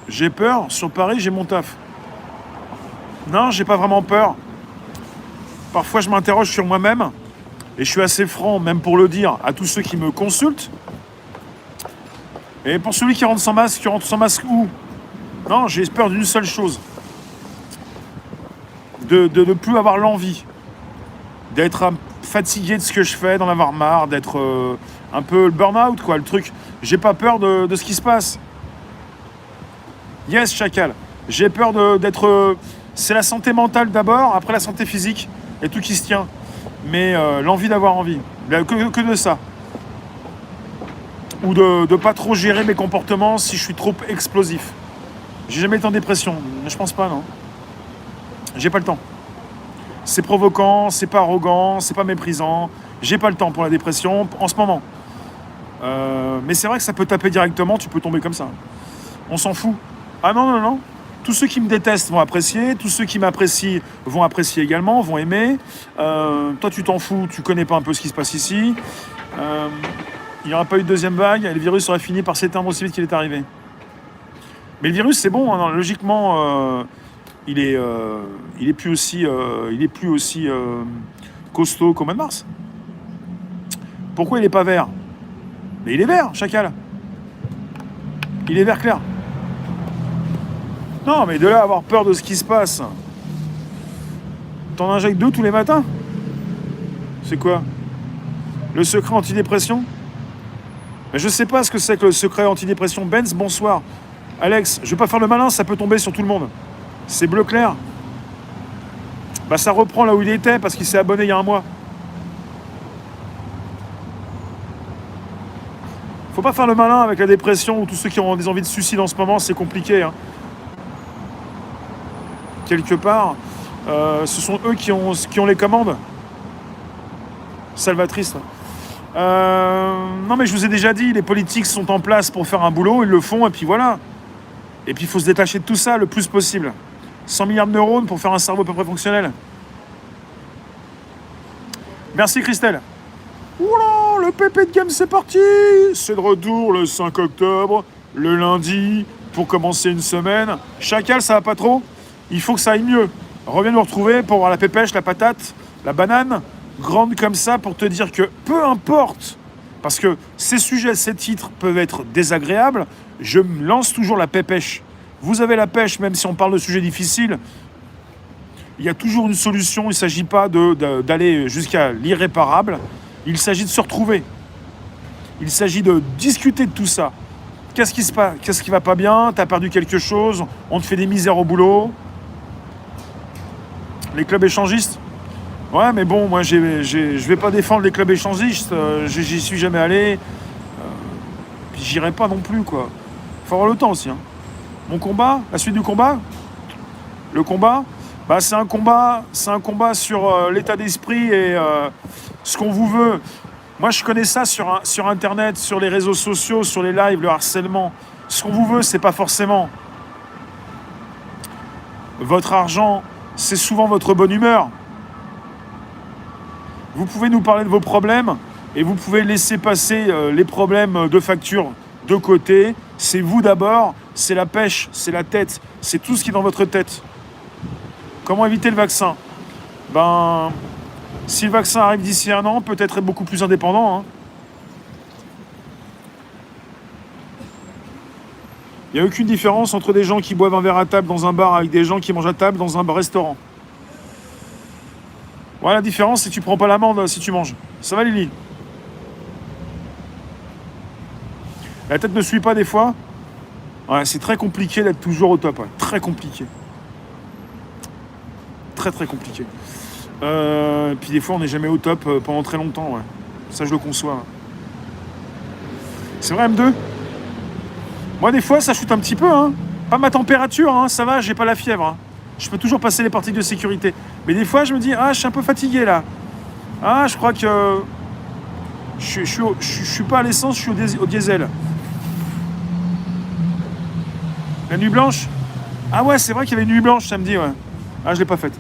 J'ai peur. Sur Paris, j'ai mon taf. Non, j'ai pas vraiment peur. Parfois, je m'interroge sur moi-même. Et je suis assez franc, même pour le dire, à tous ceux qui me consultent. Et pour celui qui rentre sans masque, où? Non, j'ai peur d'une seule chose. De ne plus avoir l'envie. D'être fatigué de ce que je fais, d'en avoir marre, d'être un peu le burn-out, quoi, le truc. J'ai pas peur de ce qui se passe. Yes, chacal. J'ai peur d'être... c'est la santé mentale d'abord, après la santé physique, et tout qui se tient. Mais l'envie d'avoir envie. Que de ça. Ou de pas trop gérer mes comportements si je suis trop explosif. J'ai jamais été en dépression. Je pense pas, non. J'ai pas le temps. C'est provoquant, c'est pas arrogant, c'est pas méprisant. J'ai pas le temps pour la dépression en ce moment. Mais c'est vrai que ça peut taper directement, tu peux tomber comme ça. On s'en fout. Ah non, non, non. Tous ceux qui me détestent vont apprécier, tous ceux qui m'apprécient vont apprécier également, vont aimer. Toi, tu t'en fous, tu connais pas un peu ce qui se passe ici. Il n'y aura pas eu de deuxième vague, et le virus aurait fini par s'éteindre aussi vite qu'il est arrivé. Mais le virus, c'est bon, hein, non, logiquement, il est plus aussi costaud qu'au mois de mars. Pourquoi il n'est pas vert? Mais il est vert, chacal. Il est vert clair. Non, mais de là à avoir peur de ce qui se passe, t'en injectes 2 tous les matins? C'est quoi? Le secret antidépression? Mais je sais pas ce que c'est que le secret antidépression. Benz, bonsoir. Alex, je vais pas faire le malin, ça peut tomber sur tout le monde. C'est bleu clair. Bah ça reprend là où il était parce qu'il s'est abonné il y a un mois. Faut pas faire le malin avec la dépression ou tous ceux qui ont des envies de suicide en ce moment, c'est compliqué. Hein. Quelque part, ce sont eux qui ont les commandes. Salvatrice. Non mais je vous ai déjà dit, les politiques sont en place pour faire un boulot, ils le font et puis voilà. Et puis il faut se détacher de tout ça le plus possible. 100 milliards de neurones pour faire un cerveau à peu près fonctionnel. Merci Christelle. Oula, le pépé de gamme c'est parti. C'est de retour le 5 octobre, le lundi, pour commencer une semaine. Chacal, ça va pas trop? Il faut que ça aille mieux. Reviens nous retrouver pour voir la pépèche, la patate, la banane, grande comme ça pour te dire que peu importe, parce que ces sujets, ces titres peuvent être désagréables, je me lance toujours la pépèche. Vous avez la pêche, même si on parle de sujets difficiles, il y a toujours une solution, il ne s'agit pas d'aller jusqu'à l'irréparable, il s'agit de se retrouver. Il s'agit de discuter de tout ça. Qu'est-ce qui se passe? Qu'est-ce qui va pas bien? T'as perdu quelque chose? On te fait des misères au boulot? Les clubs échangistes? Ouais, mais bon, moi, je vais pas défendre les clubs échangistes. J'y suis jamais allé. Puis j'irai pas non plus, quoi. Faut avoir le temps aussi. Hein. Mon combat, la suite du combat, le combat, bah, c'est un combat sur l'état d'esprit et ce qu'on vous veut. Moi, je connais ça sur Internet, sur les réseaux sociaux, sur les lives, le harcèlement. Ce qu'on vous veut, c'est pas forcément votre argent, c'est souvent votre bonne humeur. Vous pouvez nous parler de vos problèmes et vous pouvez laisser passer les problèmes de facture de côté. C'est vous d'abord, c'est la pêche, c'est la tête, c'est tout ce qui est dans votre tête. Comment éviter le vaccin? Ben, si le vaccin arrive d'ici 1 an, peut-être être beaucoup plus indépendant. Hein. Il n'y a aucune différence entre des gens qui boivent un verre à table dans un bar avec des gens qui mangent à table dans un restaurant. Voilà, la différence, c'est que tu prends pas l'amende si tu manges. Ça va, Lily? La tête ne suit pas des fois? Ouais, c'est très compliqué d'être toujours au top. Ouais. Très compliqué. Très, très compliqué. Puis des fois, on n'est jamais au top pendant très longtemps. Ouais. Ça, je le conçois. Ouais. C'est vrai, M2? Moi, des fois, ça chute un petit peu. Hein. Pas ma température, hein. Ça va, j'ai pas la fièvre. Hein. Je peux toujours passer les parties de sécurité. Mais des fois, je me dis, ah, je suis un peu fatigué, là. Ah, je crois que... Je suis pas à l'essence, je suis au diesel. La nuit blanche? Ah ouais, c'est vrai qu'il y avait une nuit blanche samedi, ouais. Ah, je l'ai pas faite.